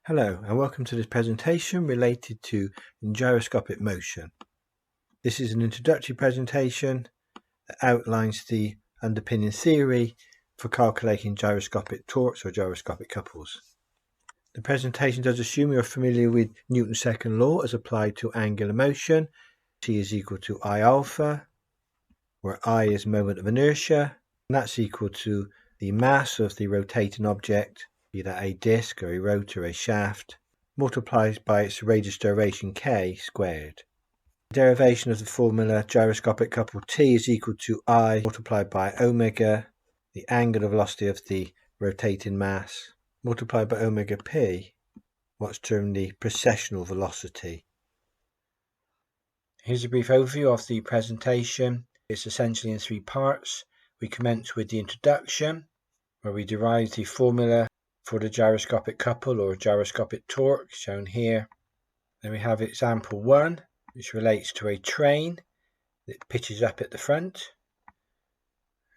Hello and welcome to this presentation related to gyroscopic motion. This is an introductory presentation that outlines the underpinning theory for calculating gyroscopic torques or gyroscopic couples. The presentation does assume you're familiar with Newton's second law as applied to angular motion. T is equal to I alpha, where I is moment of inertia, and that's equal to the mass of the rotating object, be that a disc or a rotor or a shaft, multiplied by its radius gyration k squared. The derivation of the formula gyroscopic couple T is equal to I multiplied by omega, the angular velocity of the rotating mass, multiplied by omega p, what's termed the precessional velocity. Here's a brief overview of the presentation. It's essentially in three parts. We commence with the introduction, where we derive the formula for the gyroscopic couple or gyroscopic torque, shown here. Then we have example 1, which relates to a train that pitches up at the front.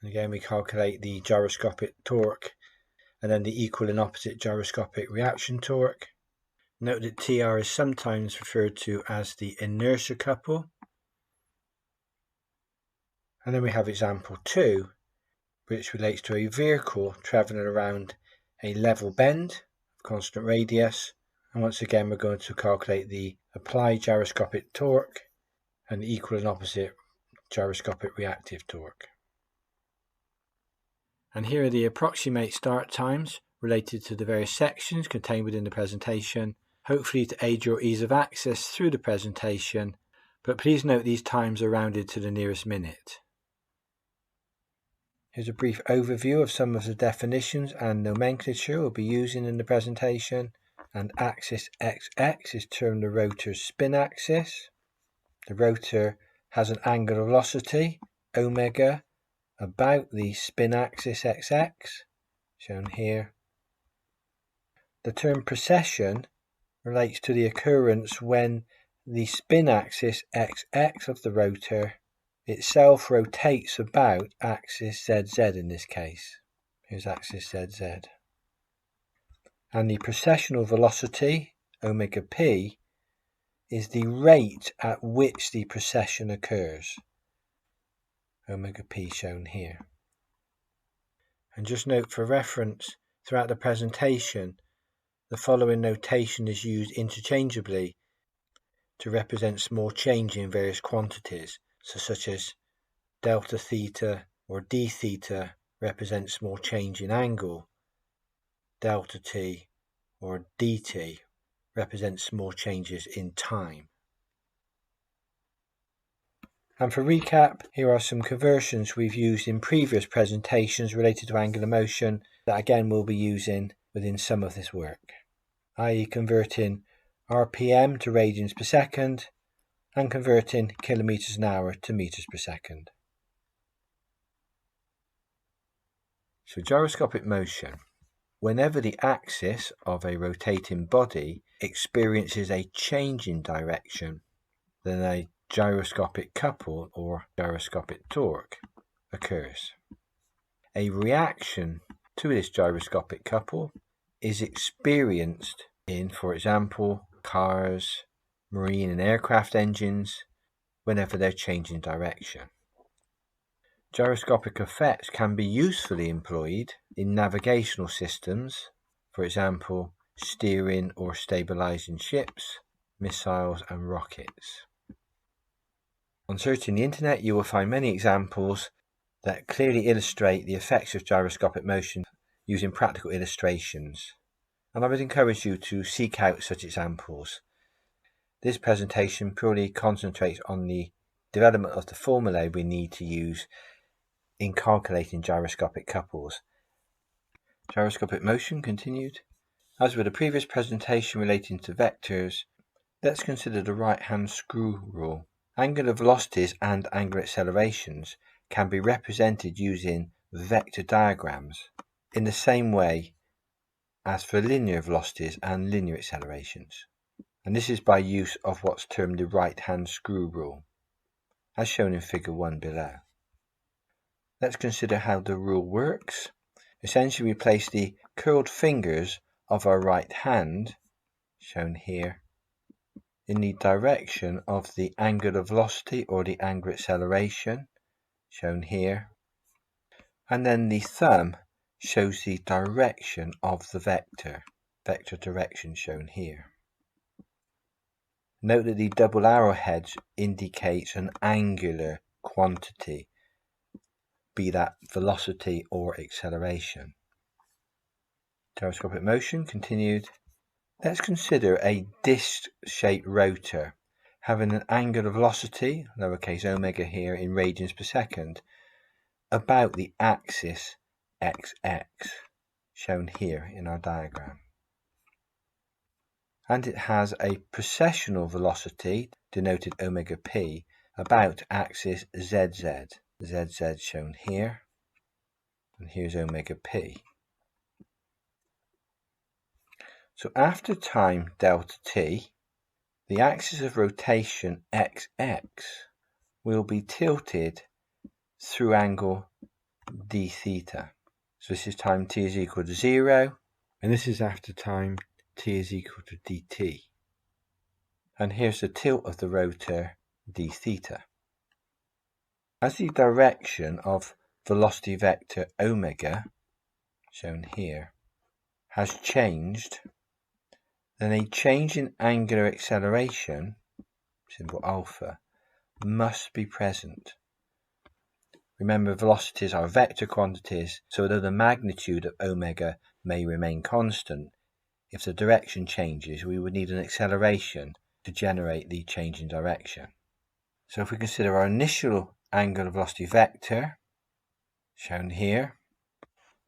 And again, we calculate the gyroscopic torque and then the equal and opposite gyroscopic reaction torque. Note that TR is sometimes referred to as the inertia couple. And then we have example 2, which relates to a vehicle travelling around a level bend of constant radius. And once again, we're going to calculate the applied gyroscopic torque and the equal and opposite gyroscopic reactive torque. And here are the approximate start times related to the various sections contained within the presentation, hopefully to aid your ease of access through the presentation, but please note these times are rounded to the nearest minute. Here's a brief overview of some of the definitions and nomenclature we'll be using in the presentation. And axis XX is termed the rotor's spin axis. The rotor has an angular velocity, omega, about the spin axis XX, shown here. The term precession relates to the occurrence when the spin axis XX of the rotor itself rotates about axis ZZ in this case. Here's axis ZZ. And the precessional velocity, omega p, is the rate at which the precession occurs. Omega p shown here. And just note for reference, throughout the presentation, the following notation is used interchangeably to represent small change in various quantities, such as delta theta or d theta represents small change in angle, delta t or dt represents small changes in time. And for recap, here are some conversions we've used in previous presentations related to angular motion that again we'll be using within some of this work, i.e. converting RPM to radians per second and converting kilometers an hour to meters per second. So gyroscopic motion. Whenever the axis of a rotating body experiences a change in direction, then a gyroscopic couple or gyroscopic torque occurs. A reaction to this gyroscopic couple is experienced in, for example, cars, marine and aircraft engines, whenever they're changing direction. Gyroscopic effects can be usefully employed in navigational systems, for example, steering or stabilizing ships, missiles and rockets. On searching the internet, you will find many examples that clearly illustrate the effects of gyroscopic motion using practical illustrations, and I would encourage you to seek out such examples. This presentation purely concentrates on the development of the formulae we need to use in calculating gyroscopic couples. Gyroscopic motion continued. As with the previous presentation relating to vectors, let's consider the right-hand screw rule. Angular velocities and angular accelerations can be represented using vector diagrams in the same way as for linear velocities and linear accelerations. And this is by use of what's termed the right-hand screw rule, as shown in figure 1 below. Let's consider how the rule works. Essentially, we place the curled fingers of our right hand shown here, in the direction of the angular velocity or the angular acceleration, shown here, and then the thumb shows the direction of the vector direction shown here. Note that the double arrowheads indicates an angular quantity, be that velocity or acceleration. Gyroscopic motion continued. Let's consider a disc-shaped rotor having an angular velocity, lowercase omega here, in radians per second, about the axis xx, shown here in our diagram. And it has a precessional velocity, denoted omega p, about axis zz, zz shown here, and here's omega p. So after time delta t, the axis of rotation xx will be tilted through angle d theta. So this is time t is equal to 0, and this is after time t is equal to dt. And here's the tilt of the rotor d theta. As the direction of velocity vector omega, shown here, has changed, then a change in angular acceleration, symbol alpha, must be present. Remember, velocities are vector quantities, so although the magnitude of omega may remain constant, if the direction changes, we would need an acceleration to generate the change in direction. So if we consider our initial angular velocity vector, shown here,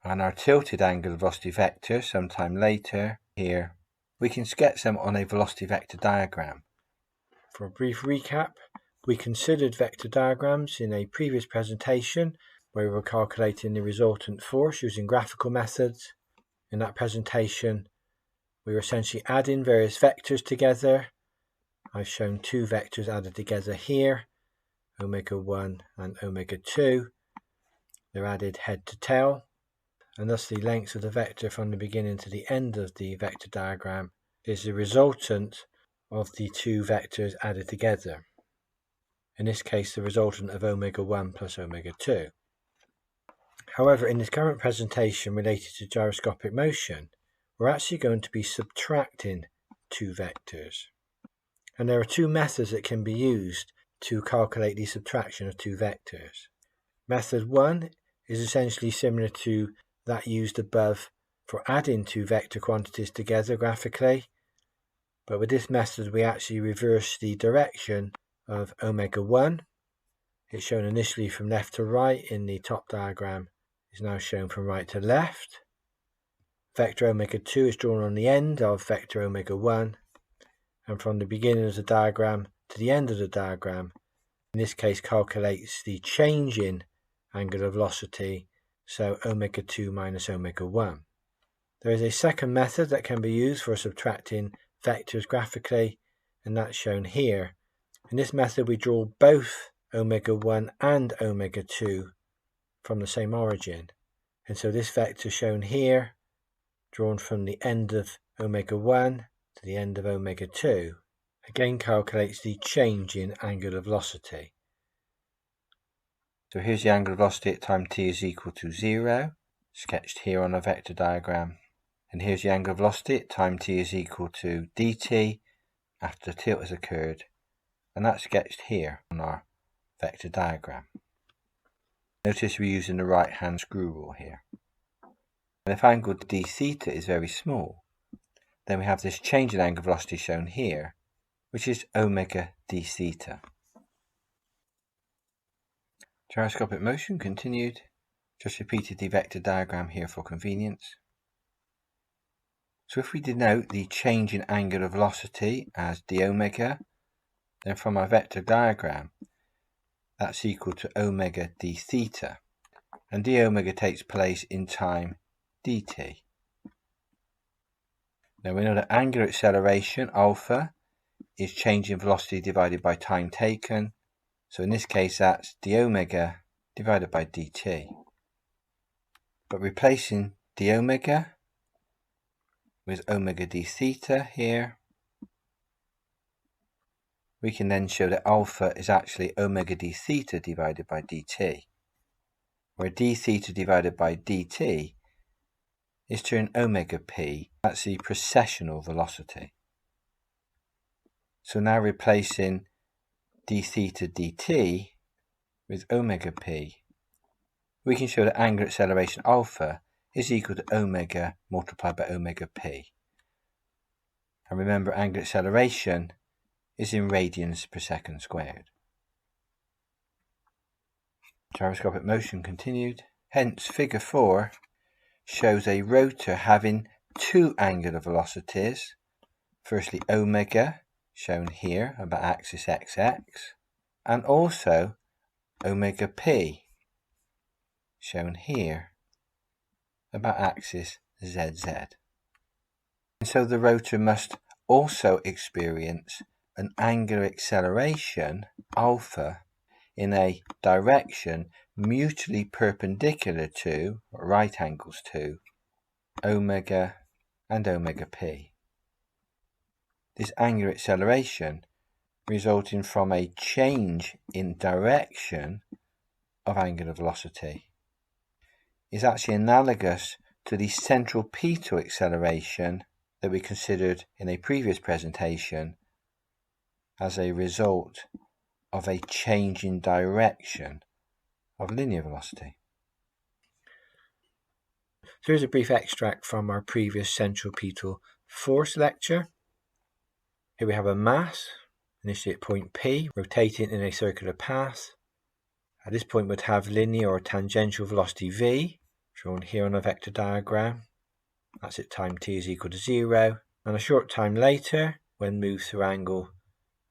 and our tilted angular velocity vector sometime later, here, we can sketch them on a velocity vector diagram. For a brief recap, we considered vector diagrams in a previous presentation where we were calculating the resultant force using graphical methods. In that presentation, we were essentially adding various vectors together. I've shown two vectors added together here, omega 1 and omega 2. They're added head to tail, and thus the length of the vector from the beginning to the end of the vector diagram is the resultant of the two vectors added together. In this case, the resultant of omega 1 plus omega 2. However, in this current presentation related to gyroscopic motion, we're actually going to be subtracting two vectors. And there are two methods that can be used to calculate the subtraction of two vectors. Method 1 is essentially similar to that used above for adding two vector quantities together graphically, but with this method we actually reverse the direction of omega 1. It's shown initially from left to right in the top diagram, is now shown from right to left. Vector omega 2 is drawn on the end of vector omega 1, and from the beginning of the diagram to the end of the diagram, in this case calculates the change in angular velocity, so omega 2 minus omega 1. There is a second method that can be used for subtracting vectors graphically, and that's shown here. In this method we draw both omega 1 and omega 2 from the same origin, and so this vector shown here, drawn from the end of omega 1 to the end of omega 2, again calculates the change in angular velocity. So here's the angular velocity at time t is equal to 0, sketched here on a vector diagram. And here's the angular velocity at time t is equal to dt after the tilt has occurred, and that's sketched here on our vector diagram. Notice we're using the right hand screw rule here. And if angle d theta is very small, then we have this change in angular velocity shown here, which is omega d theta. Gyroscopic motion continued. Just repeated the vector diagram here for convenience. So if we denote the change in angular velocity as d omega, then from our vector diagram, that's equal to omega d theta, and d omega takes place in time dt. Now we know that angular acceleration, alpha, is change in velocity divided by time taken, so in this case that's d omega divided by dt. But replacing d omega with omega d theta here, we can then show that alpha is actually omega d theta divided by dt, where d theta divided by dt is turn omega p, that's the precessional velocity. So now replacing d theta dt with omega p, we can show that angular acceleration alpha is equal to omega multiplied by omega p. And remember, angular acceleration is in radians per second squared. Gyroscopic motion continued. Hence, figure 4 shows a rotor having two angular velocities. Firstly, omega, shown here about axis xx, and also omega p, shown here about axis zz. And so the rotor must also experience an angular acceleration alpha in a direction mutually perpendicular to, or right angles to, omega and omega p. This angular acceleration resulting from a change in direction of angular velocity is actually analogous to the centripetal acceleration that we considered in a previous presentation as a result of a change in direction of linear velocity. So here's a brief extract from our previous centripetal force lecture. Here we have a mass, initially at point P, rotating in a circular path. At this point would have linear or tangential velocity v, shown here on a vector diagram. That's at time t is equal to 0. And a short time later, when moved through angle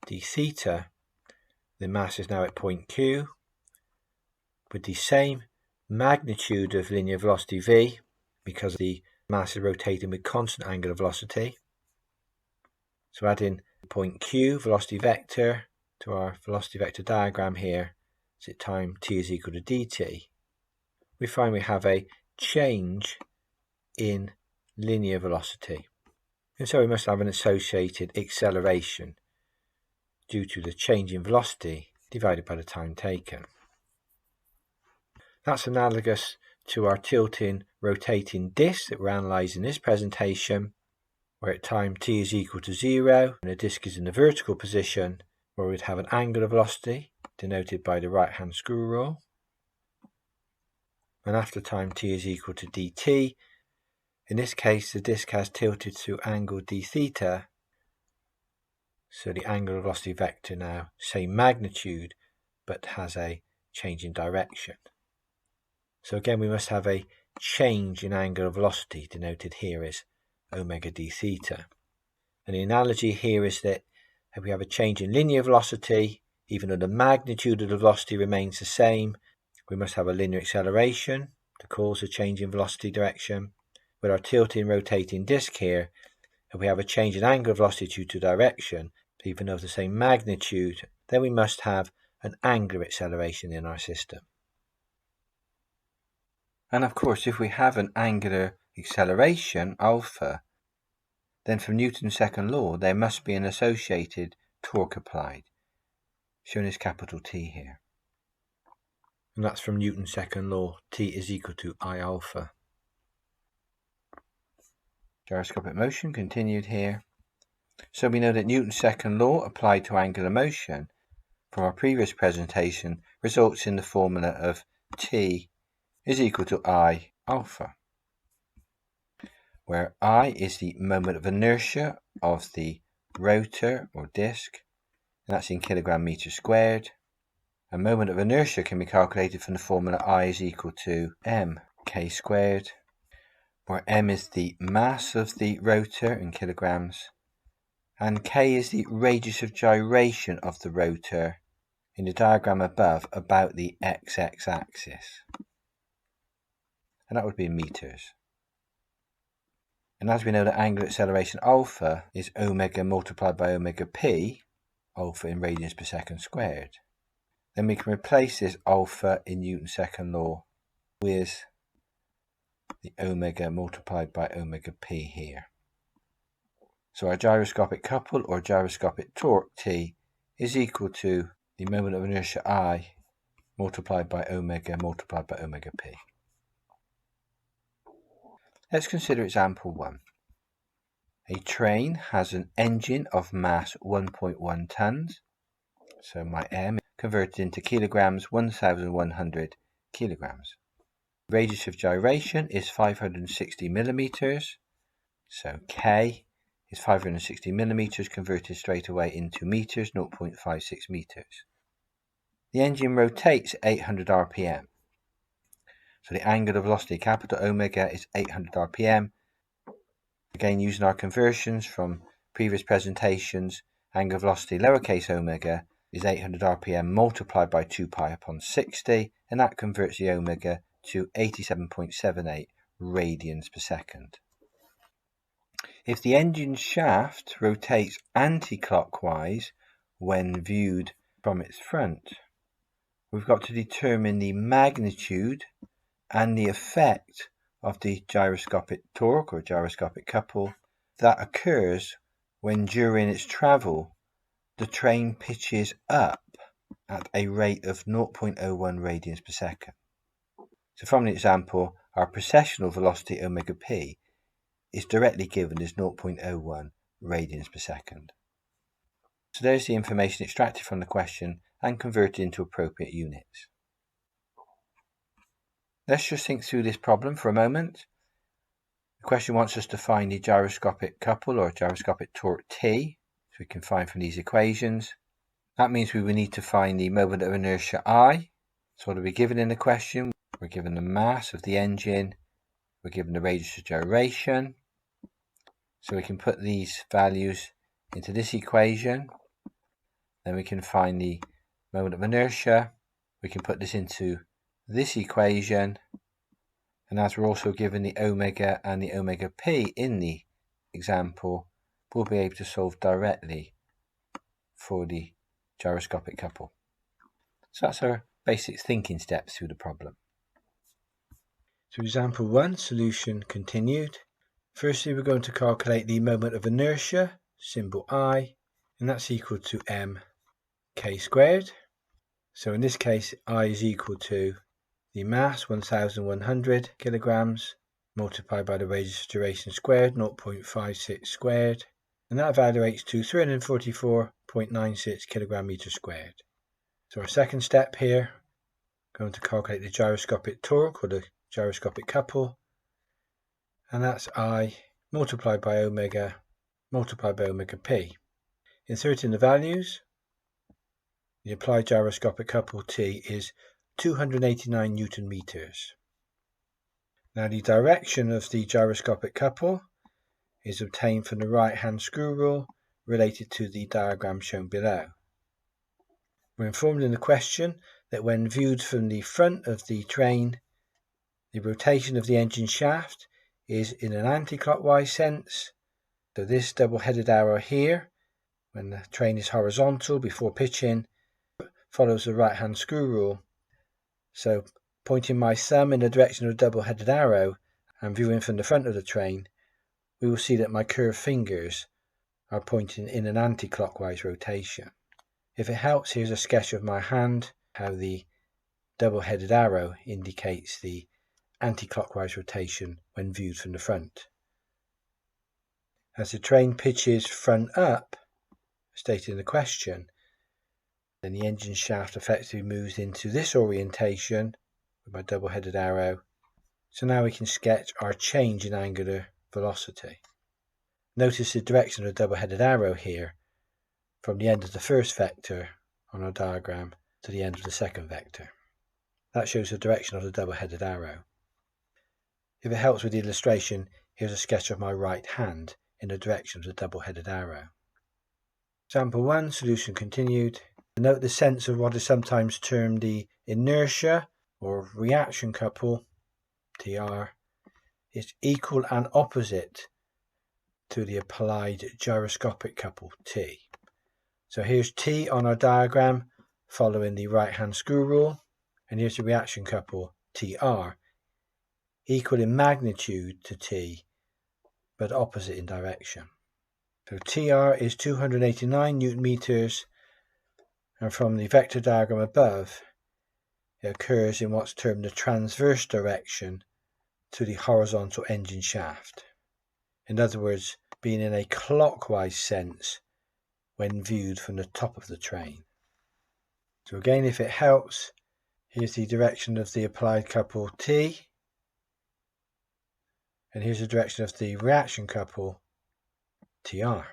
d theta, the mass is now at point Q with the same magnitude of linear velocity v, because the mass is rotating with constant angular velocity. So adding point Q velocity vector to our velocity vector diagram here, so at time t is equal to dt, we find we have a change in linear velocity. And so we must have an associated acceleration due to the change in velocity divided by the time taken. That's analogous to our tilting rotating disc that we're analysing in this presentation, where at time t is equal to 0 and the disc is in the vertical position, where we'd have an angular velocity denoted by the right hand screw rule, and after time t is equal to dt, in this case the disc has tilted through angle d theta, so the angular velocity vector now same magnitude but has a change in direction. So again we must have a change in angular velocity denoted here as omega d theta. And the analogy here is that if we have a change in linear velocity, even though the magnitude of the velocity remains the same, we must have a linear acceleration to cause a change in velocity direction. With our tilting rotating disc here, if we have a change in angular velocity due to direction, even though it's the same magnitude, then we must have an angular acceleration in our system. And of course, if we have an angular acceleration, alpha, then from Newton's second law, there must be an associated torque applied, shown as capital T here. And that's from Newton's second law, T is equal to I alpha. Gyroscopic motion continued here. So we know that Newton's second law applied to angular motion from our previous presentation results in the formula of T is equal to I alpha, where I is the moment of inertia of the rotor or disc, and that's in kilogram meter squared. A moment of inertia can be calculated from the formula I is equal to mk squared, where m is the mass of the rotor in kilograms, and k is the radius of gyration of the rotor in the diagram above about the xx axis, and that would be in meters. And as we know that angular acceleration alpha is omega multiplied by omega p, alpha in radians per second squared, then we can replace this alpha in Newton's second law with the omega multiplied by omega p here. So our gyroscopic couple or gyroscopic torque T is equal to the moment of inertia I multiplied by omega p. Let's consider example 1. A train has an engine of mass 1.1 tons, so my m converted into kilograms, 1,100 kilograms. Radius of gyration is 560 millimeters, so k is 560 millimeters converted straight away into meters, 0.56 meters. The engine rotates at 800 rpm. So the angular velocity, capital omega, is 800 rpm. Again, using our conversions from previous presentations, angular velocity, lowercase omega, is 800 rpm multiplied by 2 pi upon 60, and that converts the omega to 87.78 radians per second. If the engine shaft rotates anti-clockwise when viewed from its front, we've got to determine the magnitude and the effect of the gyroscopic torque or gyroscopic couple that occurs when during its travel the train pitches up at a rate of 0.01 radians per second. So from the example, our precessional velocity omega p is directly given as 0.01 radians per second. So there's the information extracted from the question and converted into appropriate units. Let's just think through this problem for a moment. The question wants us to find the gyroscopic couple or gyroscopic torque T, so we can find from these equations. That means we will need to find the moment of inertia I. So what are we given in the question? We're given the mass of the engine, we're given the radius of gyration. So we can put these values into this equation. Then we can find the moment of inertia. We can put this into this equation. And as we're also given the omega and the omega p in the example, we'll be able to solve directly for the gyroscopic couple. So that's our basic thinking steps through the problem. So example 1, solution continued. Firstly, we're going to calculate the moment of inertia, symbol I, and that's equal to mk squared. So in this case, I is equal to the mass, 1,100 kilograms, multiplied by the radius of gyration squared, 0.56 squared, and that evaluates to 344.96 kilogram meter squared. So our second step here, going to calculate the gyroscopic torque or the gyroscopic couple, and that's I multiplied by omega p. Inserting the values, the applied gyroscopic couple T is 289 Newton meters. Now the direction of the gyroscopic couple is obtained from the right hand screw rule related to the diagram shown below. We're informed in the question that when viewed from the front of the train, the rotation of the engine shaft is in an anti-clockwise sense. So this double-headed arrow here, when the train is horizontal before pitching, follows the right hand screw rule. So pointing my thumb in the direction of the double-headed arrow and viewing from the front of the train, we will see that my curved fingers are pointing in an anti-clockwise rotation. If it helps, here's a sketch of my hand, how the double-headed arrow indicates the anti-clockwise rotation when viewed from the front. As the train pitches front up, stated in the question, then the engine shaft effectively moves into this orientation with my double-headed arrow. So now we can sketch our change in angular velocity. Notice the direction of the double-headed arrow here, from the end of the first vector on our diagram to the end of the second vector. That shows the direction of the double-headed arrow. If it helps with the illustration, here's a sketch of my right hand in the direction of the double-headed arrow. Example 1, solution continued. Note the sense of what is sometimes termed the inertia or reaction couple, TR, is equal and opposite to the applied gyroscopic couple, T. So here's T on our diagram following the right hand screw rule, and here's the reaction couple, TR, equal in magnitude to T, but opposite in direction. So TR is 289 Newton meters, And from the vector diagram above, it occurs in what's termed the transverse direction to the horizontal engine shaft. In other words, being in a clockwise sense when viewed from the top of the train. So again, if it helps, here's the direction of the applied couple T, and here's the direction of the reaction couple TR.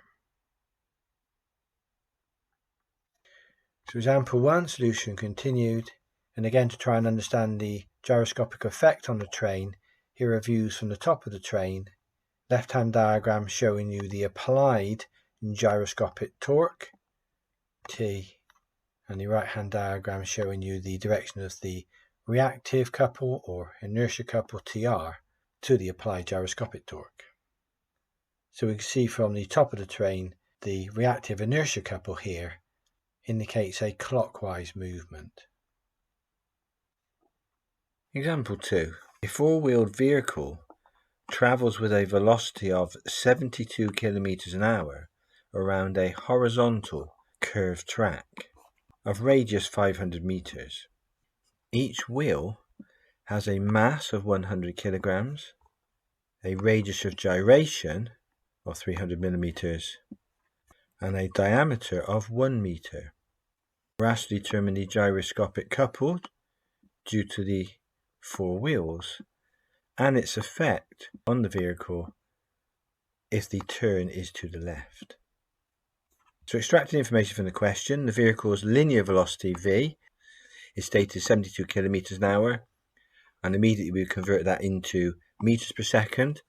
So example 1, solution continued. And again, to try and understand the gyroscopic effect on the train, here are views from the top of the train. Left-hand diagram showing you the applied gyroscopic torque, T, and the right-hand diagram showing you the direction of the reactive couple or inertia couple, TR, to the applied gyroscopic torque. So we can see from the top of the train, the reactive inertia couple here indicates a clockwise movement. Example 2. A four-wheeled vehicle travels with a velocity of 72 kilometers an hour around a horizontal curved track of radius 500 meters. Each wheel has a mass of 100 kilograms, a radius of gyration of 300 millimeters, and a diameter of 1 meter. We're asked to determine the gyroscopic couple due to the four wheels and its effect on the vehicle if the turn is to the left. So extracting information from the question, the vehicle's linear velocity v is stated 72 kilometers an hour, and immediately we convert that into meters per second.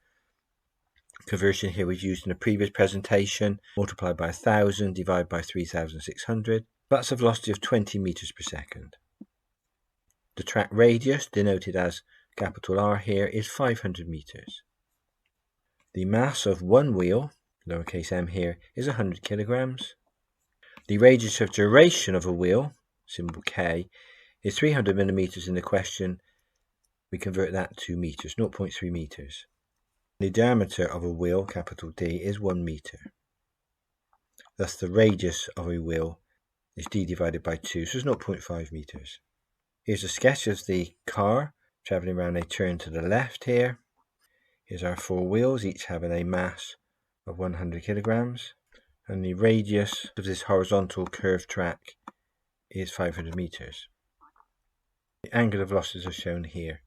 Conversion here was used in a previous presentation, multiplied by 1000 divided by 3600. That's a velocity of 20 meters per second. The track radius, denoted as capital R here, is 500 meters. The mass of one wheel, lowercase m here, is 100 kilograms. The radius of gyration of a wheel, symbol K, is 300 millimeters in the question. We convert that to meters, 0.3 meters. The diameter of a wheel, capital D, is 1 meter. Thus the radius of a wheel is d divided by 2, so it's 0.5 meters. Here's a sketch of the car travelling around a turn to the left here. Here's our four wheels, each having a mass of 100 kilograms. And the radius of this horizontal curved track is 500 meters. The angular velocities are shown here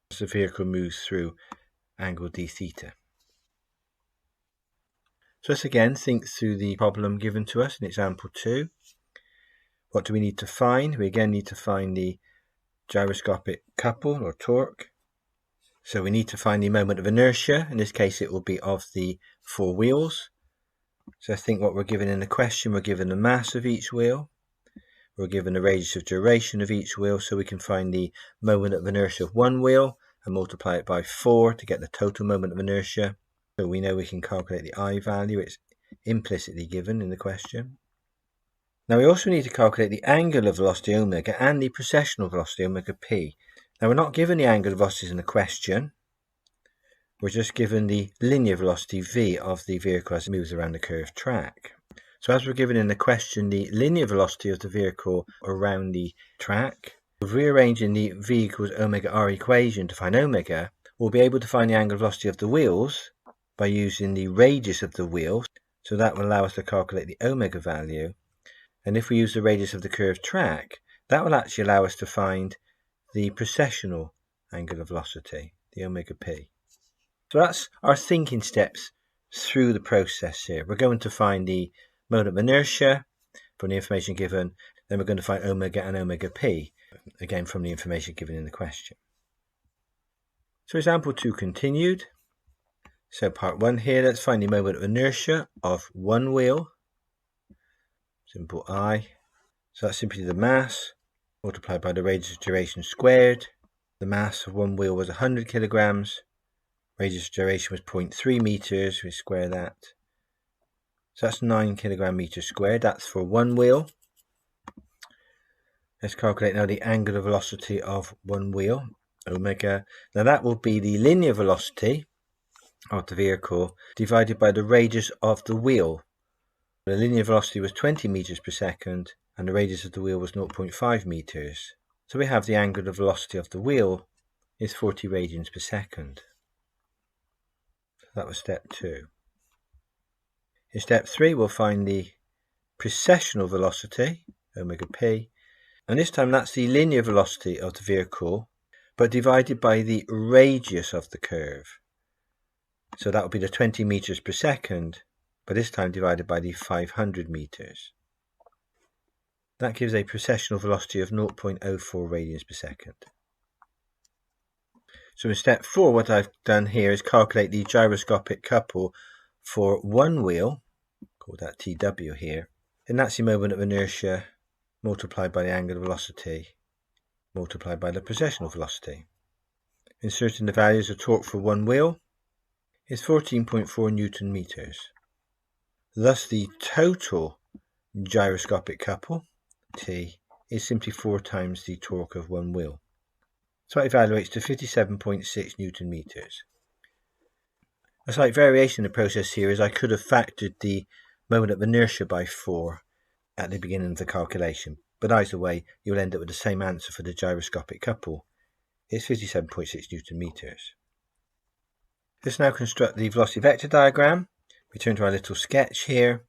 as the vehicle moves through angle d theta. So let's again think through the problem given to us in example 2. What do we need to find? We again need to find the gyroscopic couple or torque. So we need to find the moment of inertia. In this case it will be of the four wheels. So I think what we're given in the question, we're given the mass of each wheel. We're given the radius of gyration of each wheel, so we can find the moment of inertia of one wheel and multiply it by 4 to get the total moment of inertia. So we know we can calculate the I value. It's implicitly given in the question. Now we also need to calculate the angular velocity omega and the precessional velocity omega p. Now we're not given the angular velocities in the question. We're just given the linear velocity v of the vehicle as it moves around the curved track. So as we're given in the question the linear velocity of the vehicle around the track, rearranging the v equals omega r equation to find omega, we'll be able to find the angular velocity of the wheels by using the radius of the wheel. So that will allow us to calculate the omega value. And if we use the radius of the curved track, that will actually allow us to find the precessional angular velocity, the omega p. So that's our thinking steps through the process here. We're going to find the moment of inertia from the information given, then we're going to find omega and omega p, again from the information given in the question. So example 2 continued. So part 1 here, let's find the moment of inertia of one wheel, simple I. So that's simply the mass multiplied by the radius of gyration squared. The mass of one wheel was 100 kilograms. Radius of gyration was 0.3 meters. We square that. So that's 9 kilogram meters squared. That's for one wheel. Let's calculate now the angular velocity of one wheel, omega. Now that will be the linear velocity of the vehicle divided by the radius of the wheel. The linear velocity was 20 meters per second. and the radius of the wheel was 0.5 meters. So we have the angular velocity of the wheel is 40 radians per second. So that was step 2. In step 3, we'll find the precessional velocity, omega p, and this time that's the linear velocity of the vehicle, but divided by the radius of the curve. So that will be the 20 meters per second, but this time divided by the 500 meters. That gives a precessional velocity of 0.04 radians per second. So in step 4, what I've done here is calculate the gyroscopic couple for one wheel, called that TW here, and that's the moment of inertia multiplied by the angular velocity multiplied by the precessional velocity. Inserting the values of torque for one wheel is 14.4 Newton meters. Thus the total gyroscopic couple, T, is simply 4 times the torque of one wheel. So that evaluates to 57.6 Newton meters. A slight variation in the process here is I could have factored the moment of inertia by 4 at the beginning of the calculation, but either way you'll end up with the same answer for the gyroscopic couple. It's 57.6 Newton meters. Let's now construct the velocity vector diagram. We turn to our little sketch here.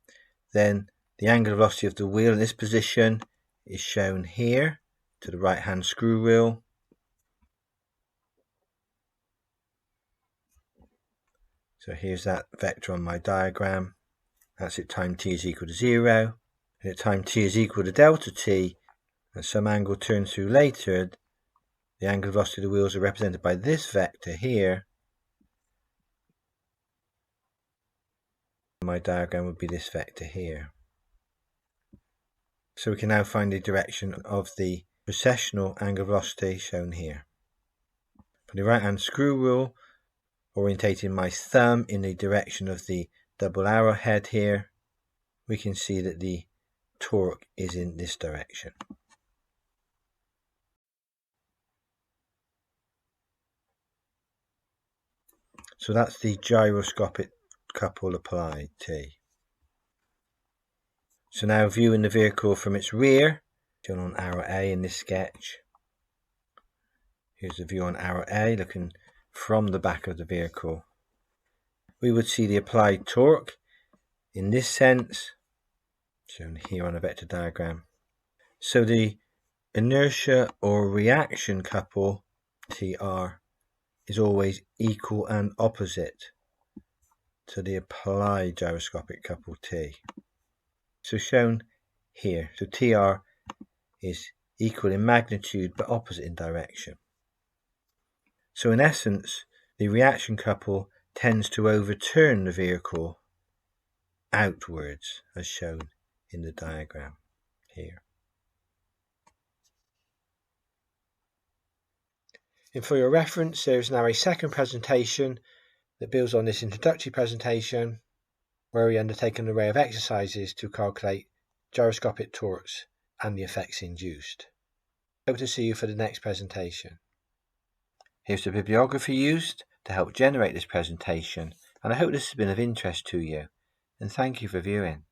Then the angular velocity of the wheel in this position is shown here to the right hand screw wheel. So here's that vector on my diagram. That's at time t is equal to 0. And at time t is equal to delta t, and some angle turns through later, the angular velocity of the wheels are represented by this vector here. My diagram would be this vector here. So we can now find the direction of the precessional angular velocity shown here. For the right hand screw wheel, orientating my thumb in the direction of the double arrowhead here, we can see that the torque is in this direction. So that's the gyroscopic couple applied, T. So now viewing the vehicle from its rear, shown on arrow A in this sketch. Here's the view on arrow A looking from the back of the vehicle. We would see the applied torque in this sense, shown here on a vector diagram. So the inertia or reaction couple, TR, is always equal and opposite to the applied gyroscopic couple, T. So shown here, so TR is equal in magnitude but opposite in direction. So in essence, the reaction couple tends to overturn the vehicle outwards, as shown in the diagram here. And for your reference, there is now a second presentation that builds on this introductory presentation, where we undertake an array of exercises to calculate gyroscopic torques and the effects induced. Hope to see you for the next presentation. Here's the bibliography used to help generate this presentation, and I hope this has been of interest to you, and thank you for viewing.